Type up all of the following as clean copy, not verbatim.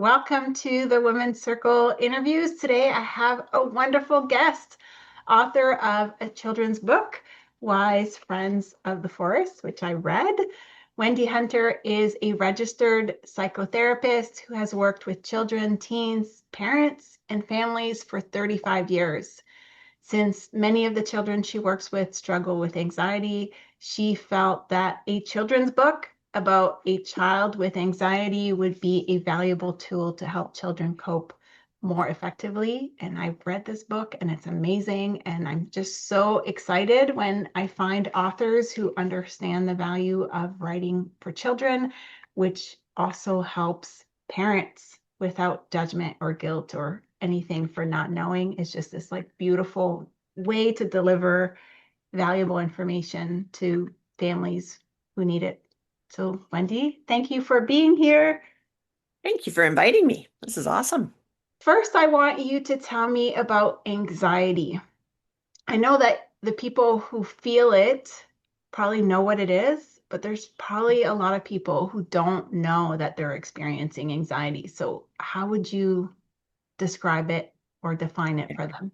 Welcome to the Women's Circle interviews. Today I have a wonderful guest, author of a children's book, Wise Friends of the Forest, which I read. Wendy Hunter is a registered psychotherapist who has worked with children, teens, parents, and families for 35 years. Since many of the children she works with struggle with anxiety, she felt that a children's book about a child with anxiety would be a valuable tool to help children cope more effectively. And I've read this book and it's amazing. And I'm just so excited when I find authors who understand the value of writing for children, which also helps parents without judgment or guilt or anything for not knowing. It's just this like beautiful way to deliver valuable information to families who need it. So, Wendy, thank you for being here. Thank you for inviting me. This is awesome. First, I want you to tell me about anxiety. I know that the people who feel it probably know what it is, but there's probably a lot of people who don't know that they're experiencing anxiety. So, how would you describe it or define it for them?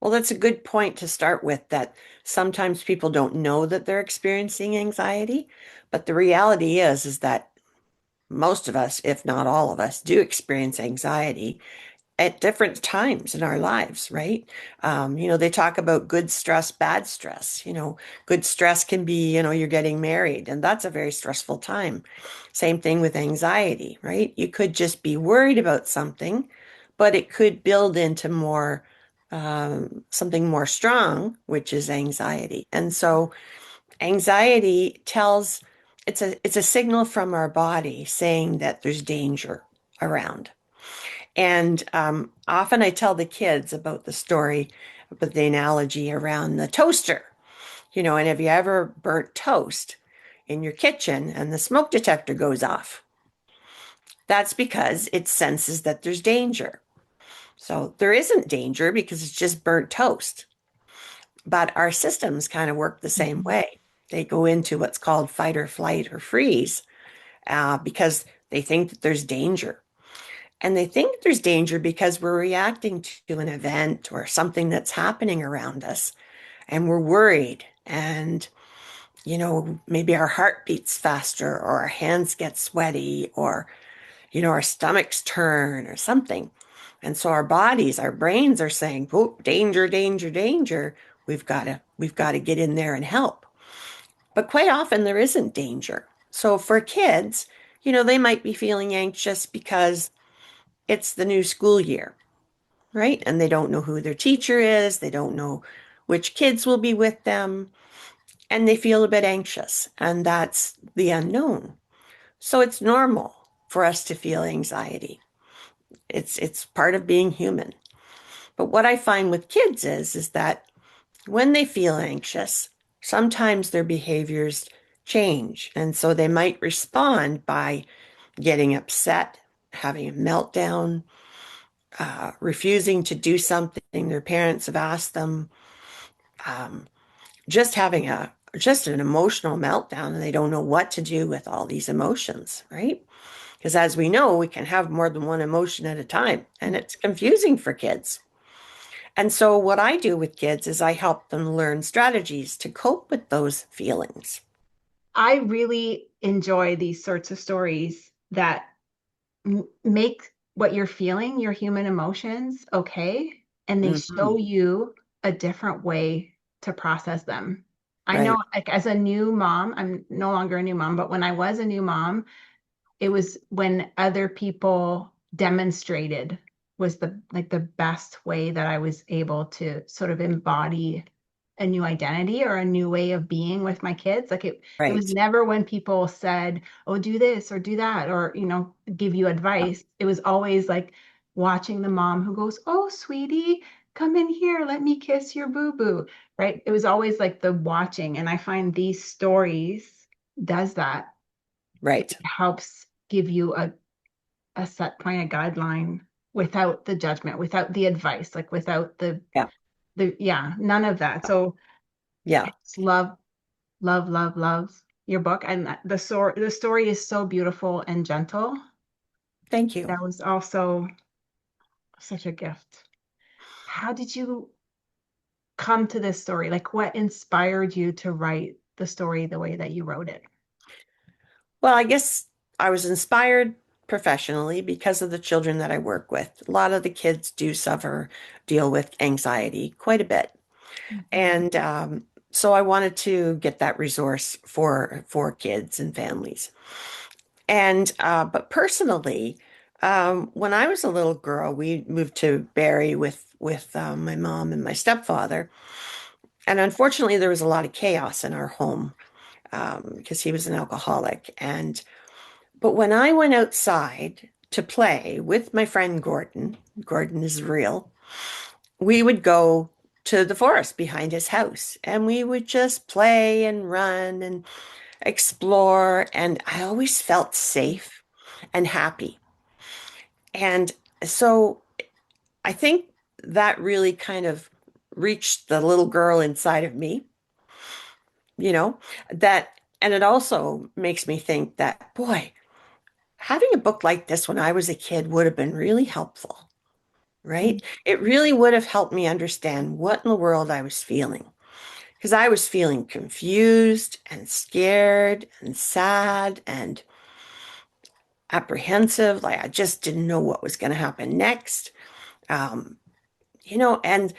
Well, that's a good point to start with, that sometimes people don't know that they're experiencing anxiety, but the reality is that most of us, if not all of us, do experience anxiety at different times in our lives, right? They talk about good stress, bad stress. Good stress can be, you're getting married, and that's a very stressful time. Same thing with anxiety, right? You could just be worried about something, but it could build into something more strong, which is anxiety. And so anxiety it's a signal from our body saying that there's danger around. And often I tell the kids about the story, about the analogy around the toaster. And have you ever burnt toast in your kitchen and the smoke detector goes off? That's because it senses that there's danger. So there isn't danger because it's just burnt toast. But our systems kind of work the same Mhm. way. They go into what's called fight or flight or freeze because they think that there's danger. And they think there's danger because we're reacting to an event or something that's happening around us. And we're worried. And, maybe our heart beats faster or our hands get sweaty or, our stomachs turn or something. And so our bodies, our brains are saying, oh, danger, danger, danger. We've got to get in there and help. But quite often there isn't danger. So for kids, they might be feeling anxious because it's the new school year, right? And they don't know who their teacher is. They don't know which kids will be with them. And they feel a bit anxious. And that's the unknown. So it's normal for us to feel anxiety. It's part of being human. But what I find with kids is that when they feel anxious, sometimes their behaviors change. And so they might respond by getting upset, having a meltdown, refusing to do something their parents have asked them, um, just having just an emotional meltdown, and they don't know what to do with all these emotions, right? Because as we know, we can have more than one emotion at a time, and it's confusing for kids. And so what I do with kids is I help them learn strategies to cope with those feelings. I really enjoy these sorts of stories that make what you're feeling, your human emotions, okay, and they Mhm. show you a different way to process them. I know, Right, like as a new mom, I'm no longer a new mom, but when I was a new mom, it was when other people demonstrated was the best way that I was able to sort of embody a new identity or a new way of being with my kids. Like it was right. never when people said, "Oh, do this or do that," or give you advice. It was always like watching the mom who goes, "Oh, sweetie, come in here, let me kiss your boo-boo." Right? It was always like the watching, and I find these stories does that. It Right. helps give you a set point, a guideline without the judgment, without the advice, like without Yeah. yeah, none of that. So I Yeah. just love your book. And the story is so beautiful and gentle. Thank you. That was also such a gift. How did you come to this story? Like, what inspired you to write the story the way that you wrote it? Well, I guess I was inspired professionally because of the children that I work with. A lot of the kids do suffer, deal with anxiety quite a bit. Mhm. And so I wanted to get that resource for kids and families. And but personally, when I was a little girl, we moved to Barrie with my mom and my stepfather. And unfortunately, there was a lot of chaos in our home because he was an alcoholic. And but when I went outside to play with my friend Gordon, Gordon is real, we would go to the forest behind his house and we would just play and run and explore. And I always felt safe and happy. And so I think that really kind of reached the little girl inside of me, you know, that, and it also makes me think that, boy, having a book like this when I was a kid would have been really helpful, right? It really would have helped me understand what in the world I was feeling. Because I was feeling confused and scared and sad and apprehensive. Like I just didn't know what was going to happen next. Um, and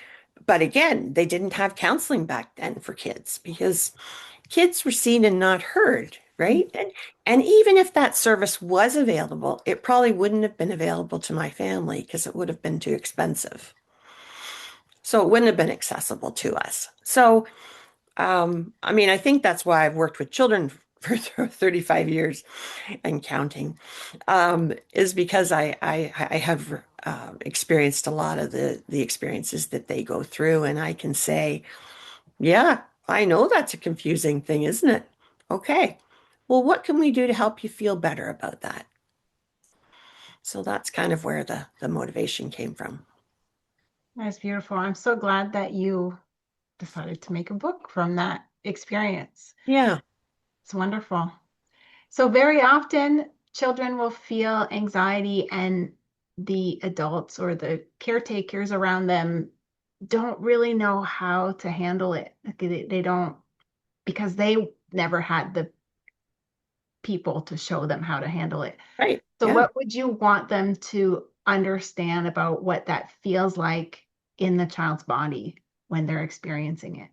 but again, they didn't have counseling back then for kids because kids were seen and not heard, right? And even if that service was available, it probably wouldn't have been available to my family because it would have been too expensive. So it wouldn't have been accessible to us. So I mean, I think that's why I've worked with children for 35 years and counting, is because I have experienced a lot of the experiences that they go through, and I can say, yeah, I know that's a confusing thing, isn't it? Okay. Well, what can we do to help you feel better about that? So that's kind of where the motivation came from. That's beautiful. I'm so glad that you decided to make a book from that experience. Yeah, It's wonderful. So, very often, children will feel anxiety, and the adults or the caretakers around them don't really know how to handle it. Like, they don't, because they never had the people to show them how to handle it. right. So, Yeah. what would you want them to understand about what that feels like in the child's body when they're experiencing it?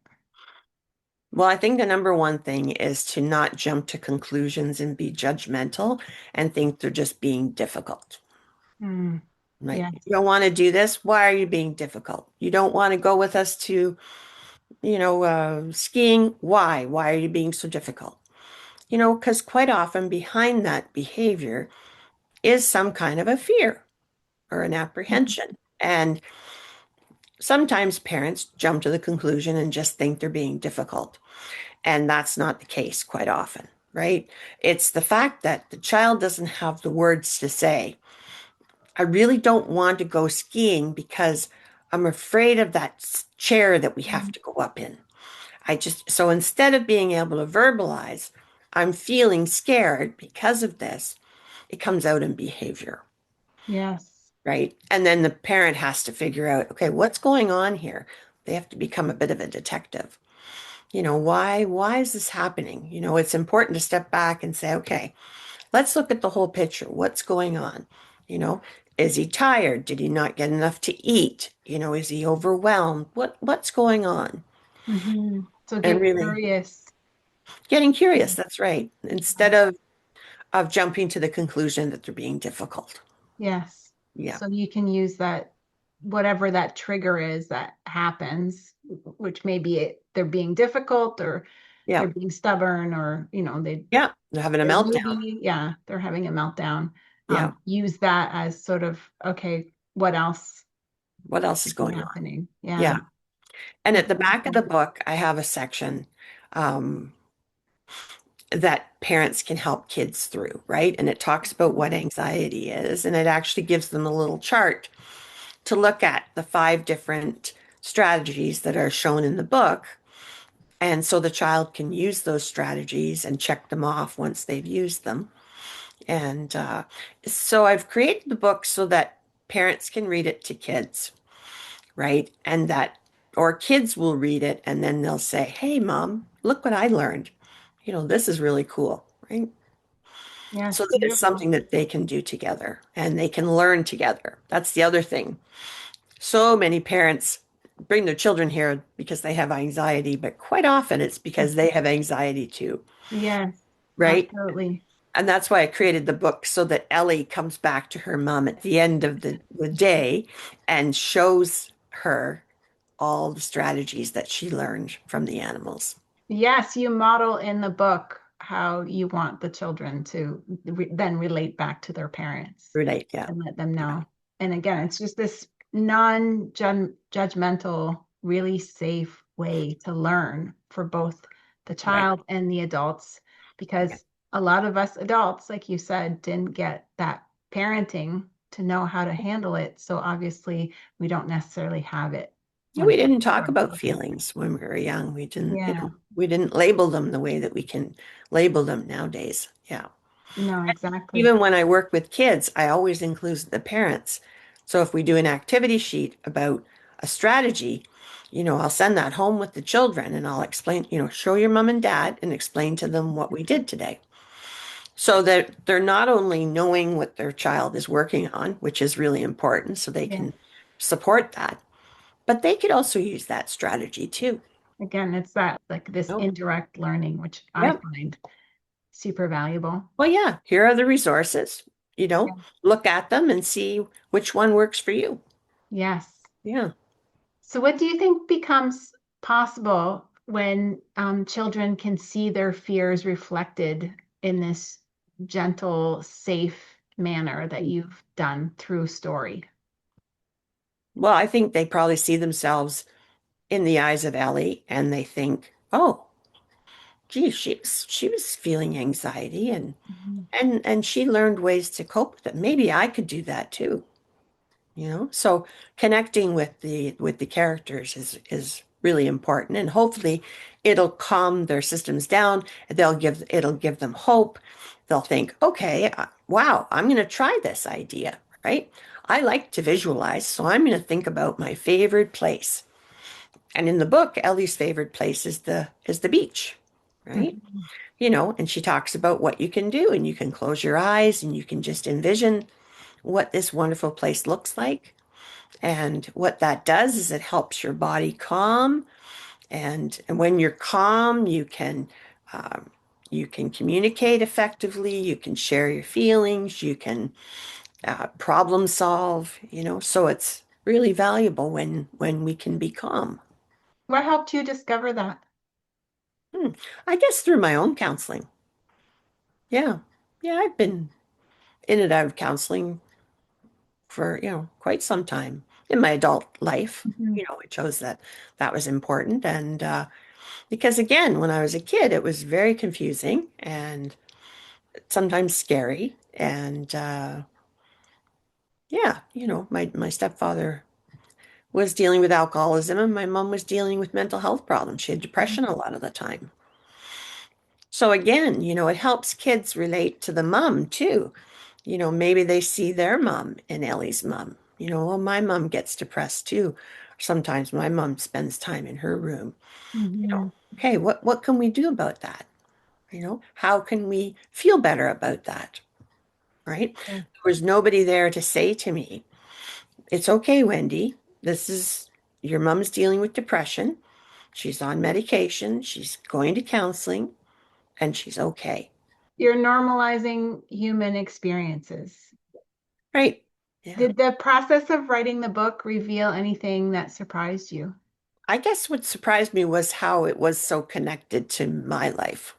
Well, I think the number one thing is to not jump to conclusions and be judgmental and think they're just being difficult. Mm, Like, yes. you don't want to do this. Why are you being difficult? You don't want to go with us to, skiing. Why? Why are you being so difficult? Because quite often behind that behavior is some kind of a fear or an apprehension. And sometimes parents jump to the conclusion and just think they're being difficult. And that's not the case quite often, right? It's the fact that the child doesn't have the words to say, I really don't want to go skiing because I'm afraid of that chair that we have Mhm. to go up in. So instead of being able to verbalize, I'm feeling scared because of this, it comes out in behavior, Yes. right? And then the parent has to figure out, okay, what's going on here? They have to become a bit of a detective. Why is this happening? It's important to step back and say, okay, let's look at the whole picture. What's going on? You know, is he tired? Did he not get enough to eat? Is he overwhelmed? What's going on? So And get really curious. getting curious, that's right. Instead of jumping to the conclusion that they're being difficult. Yes. Yeah. So you can use that, whatever that trigger is that happens, which maybe they're being difficult or they're Yeah. being stubborn or, Yeah. They're having a they're meltdown. moody. Yeah, they're having a meltdown. Yeah. Use that as sort of, okay, what else What else is could be going on? happening? Yeah. Yeah. And That's at the back of wonderful. the book, I have a section um, that parents can help kids through, right? And it talks about what anxiety is, and it actually gives them a little chart to look at the 5 different strategies that are shown in the book. And so the child can use those strategies and check them off once they've used them. And so I've created the book so that parents can read it to kids, right? And that, or kids will read it and then they'll say, "Hey, mom, look what I learned. This is really cool," right? So Yes, that it's beautiful. something that they can do together and they can learn together. That's the other thing. So many parents bring their children here because they have anxiety, but quite often it's because they have anxiety too, Yes, right? absolutely. And that's why I created the book so that Ellie comes back to her mom at the end of the day and shows her all the strategies that she learned from the animals. Yes, you model in the book how you want the children to then relate back to their parents Right? Yeah. and let them Yeah. know. And again, it's just this non-judgmental, really safe way to learn for both the Right. child and the adults, Yeah. because a lot of us adults, like you said, didn't get that parenting to know how to handle it. So obviously, we don't necessarily have it Yeah, when we it didn't comes to talk our about children. feelings when we were young. We didn't, Yeah, we didn't label them the way that we can label them nowadays. Yeah. no, exactly. Even when I work with kids, I always include the parents. So if we do an activity sheet about a strategy, I'll send that home with the children and I'll explain, show your mom and dad and explain to them what we did today. So that they're not only knowing what their child is working on, which is really important, so they Yeah. can support that, but they could also use that strategy too. Again, it's that like this Oh, indirect learning, which I yep. find super valuable. Well, yeah, here are the resources, Yeah. look at them and see which one works for you. Yes. Yeah. So, what do you think becomes possible when children can see their fears reflected in this gentle, safe manner that you've done through story? Well, I think they probably see themselves in the eyes of Ellie and they think, oh, gee, she was feeling anxiety and Mhm. and she learned ways to cope with it. Maybe I could do that too. So connecting with the characters is really important, and hopefully it'll calm their systems down. It'll give them hope. They'll think, okay, wow, I'm going to try this idea, right? I like to visualize, so I'm going to think about my favorite place. And in the book, Ellie's favorite place is the beach, right? Mhm. And she talks about what you can do, and you can close your eyes and you can just envision what this wonderful place looks like. And what that does is it helps your body calm. And when you're calm, you can communicate effectively. You can share your feelings. You can problem solve. So it's really valuable when we can be calm. What helped you discover that? Hmm. I guess through my own counseling. Yeah, yeah, I've been in and out of counseling for quite some time in my adult life. Mhm. I chose that was important, and because again, when I was a kid, it was very confusing and sometimes scary. And yeah, my stepfather was dealing with alcoholism and my mom was dealing with mental health problems. She had depression a lot of the time. So again, it helps kids relate to the mom too. Maybe they see their mom in Ellie's mom. Well, my mom gets depressed too. Sometimes my mom spends time in her room. Mhm. Okay, what can we do about that? How can we feel better about that? Right? Yeah. There was nobody there to say to me, it's okay, Wendy. This is your mom's dealing with depression. She's on medication. She's going to counseling and she's okay. You're normalizing human experiences. Right? Yeah. Did the process of writing the book reveal anything that surprised you? I guess what surprised me was how it was so connected to my life.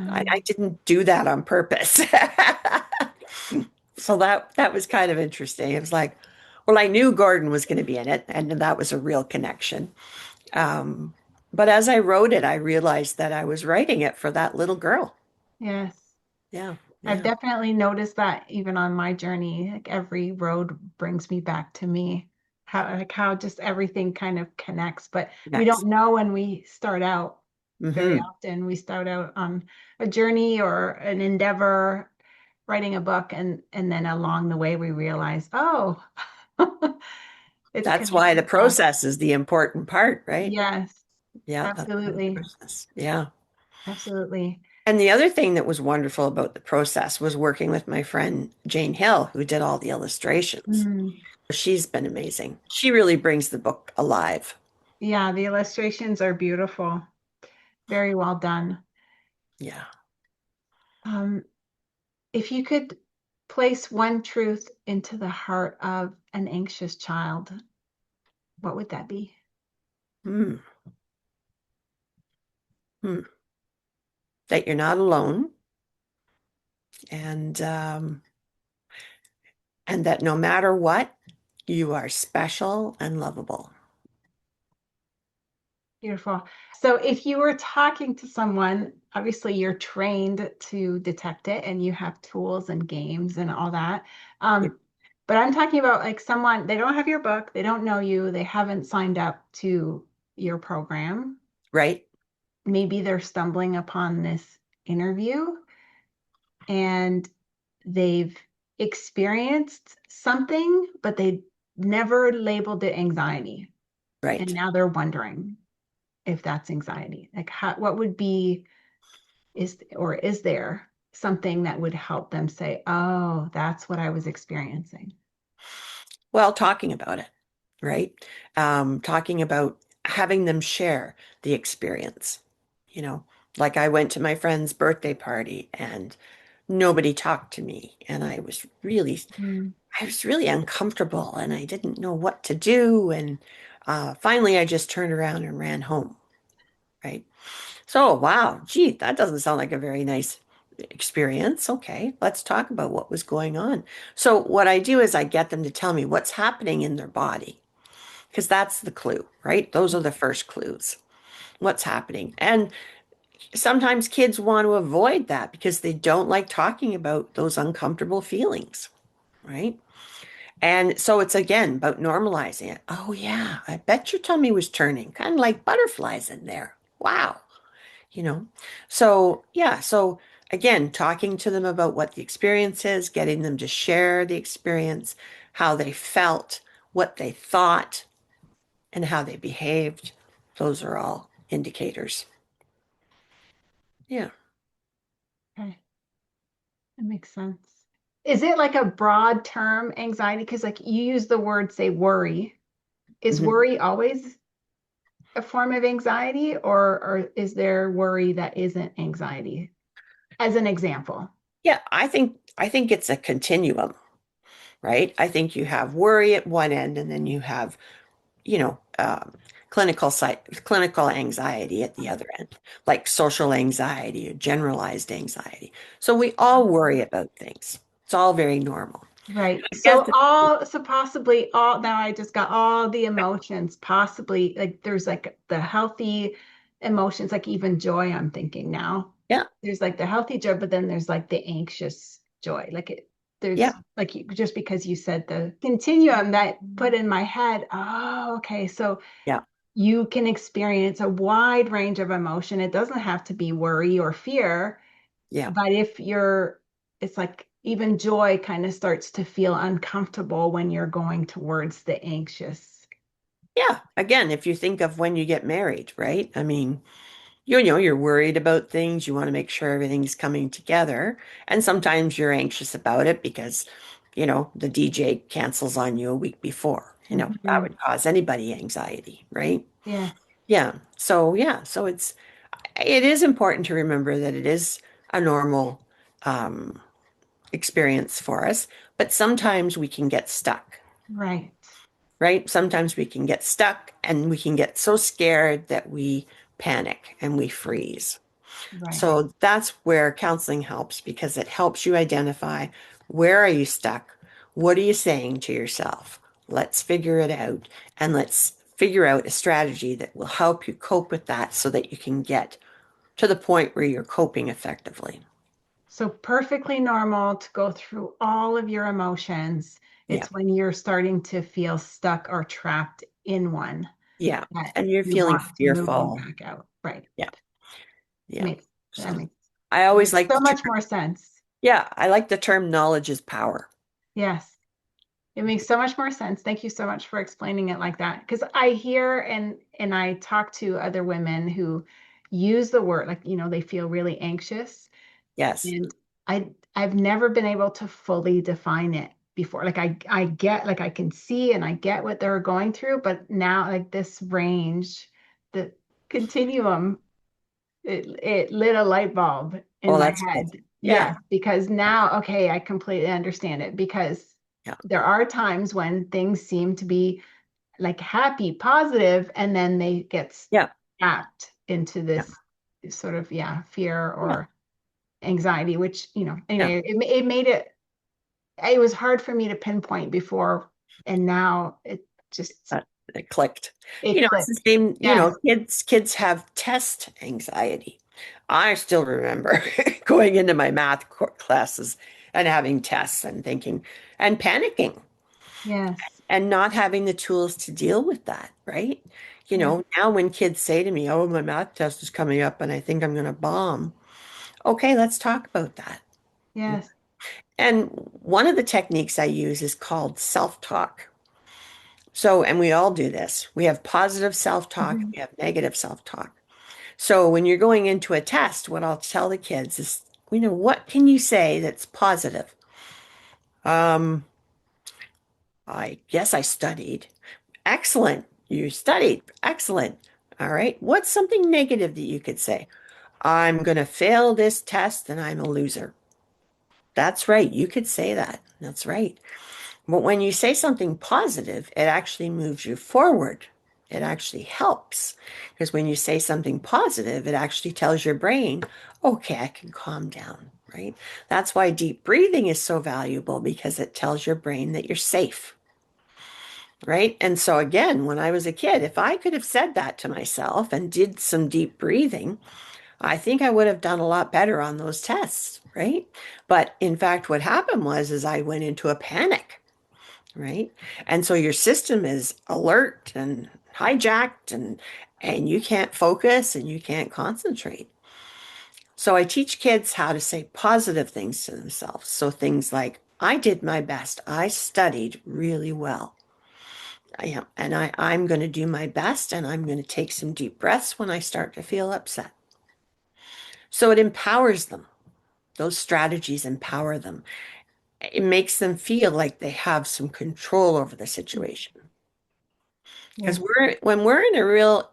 I Um, didn't do that on purpose. So that was kind of interesting. It was like, well, I knew Gordon was going to be in it, and that was a real connection. Um, but as I wrote it, I realized that I was writing it for that little girl. yes. Yeah, I've yeah, definitely noticed that even on my journey, like every road brings me back to me. How just everything kind of connects, but we next. don't know when we start out very Hmm. often. We start out on a journey or an endeavor, writing a book, and then along the way we realize, oh, it's That's why the connected to us. process is the important part, right? Yes, Yeah, that's why the absolutely. process. Yeah. Absolutely. And the other thing that was wonderful about the process was working with my friend Jane Hill, who did all the illustrations. Mm. She's been amazing. She really brings the book alive. Yeah, the illustrations are beautiful. Very well done. Yeah. Um, if you could place one truth into the heart of an anxious child, what would that be? Hmm. Hmm. That you're not alone, and and that no matter what, you are special and lovable. Beautiful. So if you were talking to someone, obviously you're trained to detect it and you have tools and games and all that. Um, but I'm talking about like someone, they don't have your book, they don't know you, they haven't signed up to your program. Right? Maybe they're stumbling upon this interview and they've experienced something, but they never labeled it anxiety. And Right. now they're wondering if that's anxiety. Like how, what would be, is there something that would help them say, oh, that's what I was experiencing? Well, talking about it, right? Talking about having them share the experience. You know, like I went to my friend's birthday party and nobody talked to me, and Mm. I was really uncomfortable, and I didn't know what to do. And finally, I just turned around and ran home, right? So, wow, gee, that doesn't sound like a very nice experience. Okay, let's talk about what was going on. So, what I do is I get them to tell me what's happening in their body, because that's the clue, right? Those are the first clues. What's happening? And sometimes kids want to avoid that because they don't like talking about those uncomfortable feelings, right? And so it's again about normalizing it. Oh, yeah, I bet your tummy was turning, kind of like butterflies in there. Wow. you know. So, yeah, so again, talking to them about what the experience is, getting them to share the experience, how they felt, what they thought, and how they behaved. Those are all indicators. Yeah. Okay, that makes sense. Is it like a broad term anxiety? Because like you use the word, say, worry. Is Mhm. worry always a form of anxiety, or is there worry that isn't anxiety? As an example. Yeah, I think it's a continuum, right? I think you have worry at one end and then you have, you know, clinical anxiety at the other end, like social anxiety or generalized anxiety. So we all worry about things. It's all very normal. Right. I guess So possibly all, now I just got all the emotions, possibly like there's like the healthy emotions, like even joy, I'm thinking now. yeah, There's like the healthy joy, but then there's like the anxious joy. yeah, There's like just because you said the continuum that put in my head, oh, okay. So yeah, you can experience a wide range of emotion. It doesn't have to be worry or fear. yeah. But if you're, it's like even joy kind of starts to feel uncomfortable when you're going towards the anxious. Yeah. Again, if you think of when you get married, right? I mean, you're worried about things. You want to make sure everything's coming together. And sometimes you're anxious about it because, the DJ cancels on you a week before. That Mhm. would cause anybody anxiety, right? Yes, Yeah. So, yeah. So it is important to remember that it is a normal um, experience for us, but sometimes we can get stuck, right, right? Sometimes we can get stuck and we can get so scared that we panic and we freeze. right. So that's where counseling helps because it helps you identify where are you stuck? What are you saying to yourself? Let's figure it out and let's figure out a strategy that will help you cope with that so that you can get to the point where you're coping effectively. So perfectly normal to go through all of your emotions. Yeah. It's when you're starting to feel stuck or trapped in one Yeah. that And you're you feeling want to move them fearful. back out. Right. Yeah. Yeah. Makes that So makes I always like so to much turn, more sense. Yeah, I like the term knowledge is power. Yes. It makes so much more sense. Thank you so much for explaining it like that. Because I hear and I talk to other women who use the word like, they feel really anxious. Yes. And I've never been able to fully define it before. Like I get like I can see and I get what they're going through, but now like this range, the continuum, it lit a light bulb in Oh, my that's good. head. Yeah. Yes, because now, okay, I completely understand it because Yeah. there are times when things seem to be like happy, positive, and then they get Yeah. snapped into Yeah. this sort of, yeah, fear Yeah. or anxiety, which, Yeah. anyway, it made it was hard for me to pinpoint before, and now it just, Uh, it clicked. it It's the clicked. same, Yes, kids have test anxiety. I still remember going into my math classes and having tests and thinking and panicking yes, and not having the tools to deal with that, right? yeah, Now when kids say to me, "Oh, my math test is coming up and I think I'm going to bomb." Okay, let's talk about that. yes. And one of the techniques I use is called self-talk. So, and we all do this. We have positive self-talk, Mhm. we have negative self-talk. So, when you're going into a test, what I'll tell the kids is, what can you say that's positive? Um, I guess I studied. Excellent. You studied. Excellent. All right. What's something negative that you could say? I'm going to fail this test and I'm a loser. That's right. You could say that. That's right. But when you say something positive, it actually moves you forward. It actually helps. Because when you say something positive, it actually tells your brain, okay, I can calm down, right? That's why deep breathing is so valuable because it tells your brain that you're safe, right? And so, again, when I was a kid, if I could have said that to myself and did some deep breathing, I think I would have done a lot better on those tests, right? But in fact, what happened is I went into a panic, right? And so your system is alert and hijacked and you can't focus and you can't concentrate. So I teach kids how to say positive things to themselves. So things like, I did my best. I studied really well. I'm going to do my best and I'm going to take some deep breaths when I start to feel upset. So it empowers them. Those strategies empower them. It makes them feel like they have some control over the situation. Because Yes. when we're in a real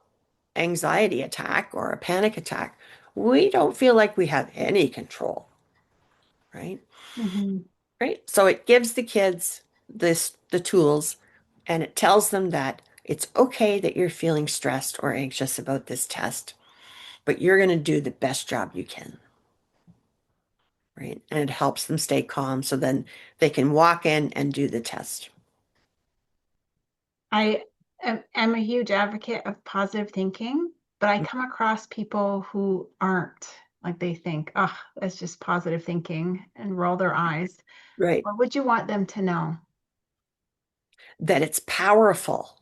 anxiety attack or a panic attack, we don't feel like we have any control, right? Hmm. Right. So it gives the kids the tools and it tells them that it's okay that you're feeling stressed or anxious about this test, but you're going to do the best job you can, right? And it helps them stay calm so then they can walk in and do the test. I am a huge advocate of positive thinking, but I come across people who aren't like they think, oh, that's just positive thinking and roll their eyes. Right. What would you want them to know? That it's powerful,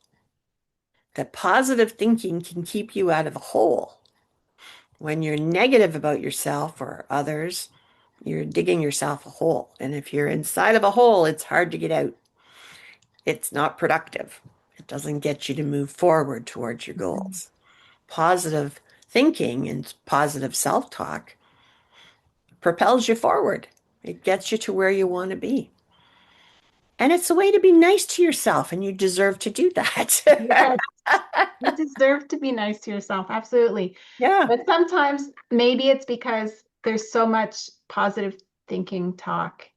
that positive thinking can keep you out of a hole. When you're negative about yourself or others, you're digging yourself a hole. And if you're inside of a hole, it's hard to get out. It's not productive. It doesn't get you to move forward towards your Mhm. goals. Positive thinking and positive self talk propels you forward, it gets you to where you want to be. And it's a way to be nice to yourself, and you deserve to do that. Yes, you deserve to be nice to yourself. Absolutely. Yeah, But sometimes maybe it's because there's so much positive thinking talk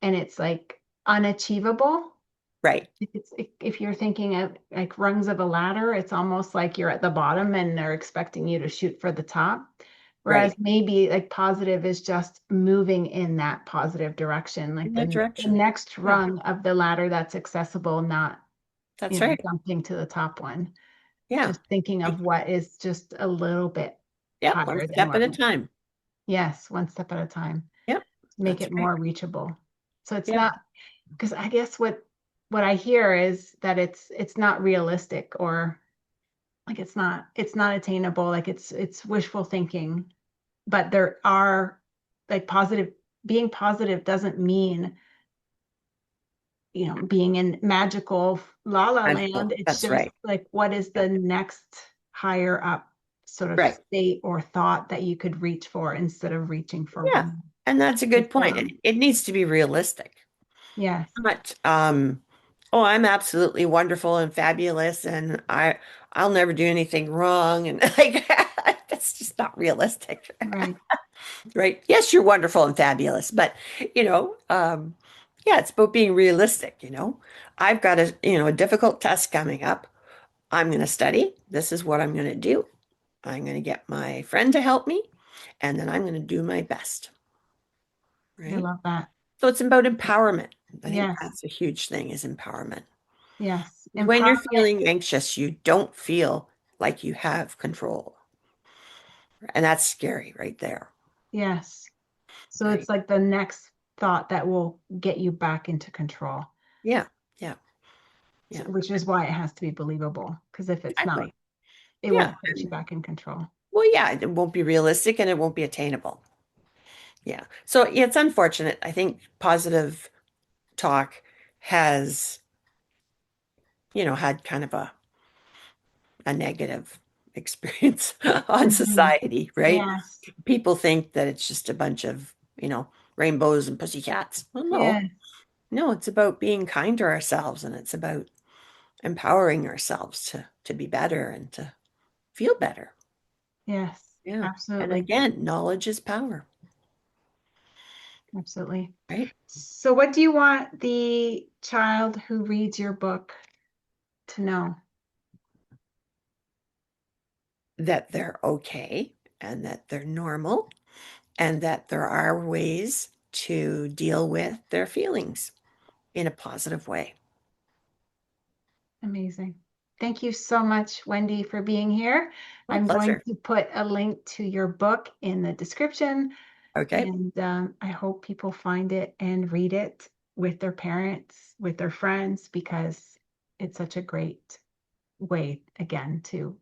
and it's like unachievable. right. If you're thinking of like rungs of a ladder, it's almost like you're at the bottom and they're expecting you to shoot for the top. Whereas Right. maybe like positive is just moving in that positive direction, In like that the direction. next Yeah, rung of the ladder that's accessible, not, that's right. jumping to the top one. Yeah. Just thinking of what is just a little bit Yep. One higher than step what, at a time. yes, one step at a time Yep. to make That's it right. more reachable. So it's Yeah. not because I guess what I hear is that it's not realistic or like it's not attainable, like it's wishful thinking, but there are like positive being positive doesn't mean, being in magical la la land. Magical. It's That's just right. like, what is Yeah. the next higher up sort of Right. state or thought that you could reach for instead of reaching for Yeah. one And that's a that's good point. down. It needs to be realistic. Yes, Not, oh, I'm absolutely wonderful and fabulous and I'll never do anything wrong. And like that's just not realistic. right. Right? Yes, you're wonderful and fabulous, but you know, yeah, it's about being realistic, you know. I've got a difficult test coming up. I'm going to study. This is what I'm going to do. I'm going to get my friend to help me, and then I'm going to do my best, I right? love that. So it's about empowerment. I think Yes, that's a huge thing is empowerment. yes. When you're Empowerment. feeling anxious, you don't feel like you have control. And that's scary right there, Yes. So right? it's like the next thought that will get you back into control, Yeah, yeah, yeah, which is why it has to be believable. Because if it's not, exactly. it Yeah. won't put you back in control. Well, yeah, it won't be realistic and it won't be attainable. Yeah. So yeah, it's unfortunate. I think positive talk has, had kind of a negative experience on Mhm. society, right? Yes. People think that it's just a bunch of, rainbows and pussycats. Well, no, Yes. no, it's about being kind to ourselves and it's about empowering ourselves to be better and to feel better. Yes. Yeah. And Absolutely. again, knowledge is power, Absolutely. right? So what do you want the child who reads your book to know? That they're okay and that they're normal and that there are ways to deal with their feelings in a positive way. Amazing. Thank you so much, Wendy, for being here. My I'm going pleasure. to put a link to your book in the description, Okay. and I hope people find it and read it with their parents, with their friends, because it's such a great way, again, to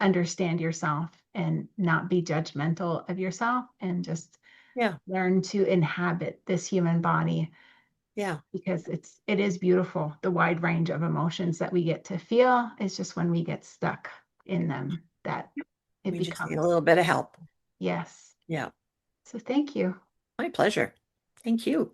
understand yourself and not be judgmental of yourself and just Yeah. learn to inhabit this human body Yeah. because it is beautiful, the wide range of emotions that we get to feel. It's just when we get stuck in them that it We just need a becomes, little bit of help. yes. Yeah. So thank you. My pleasure. Thank you.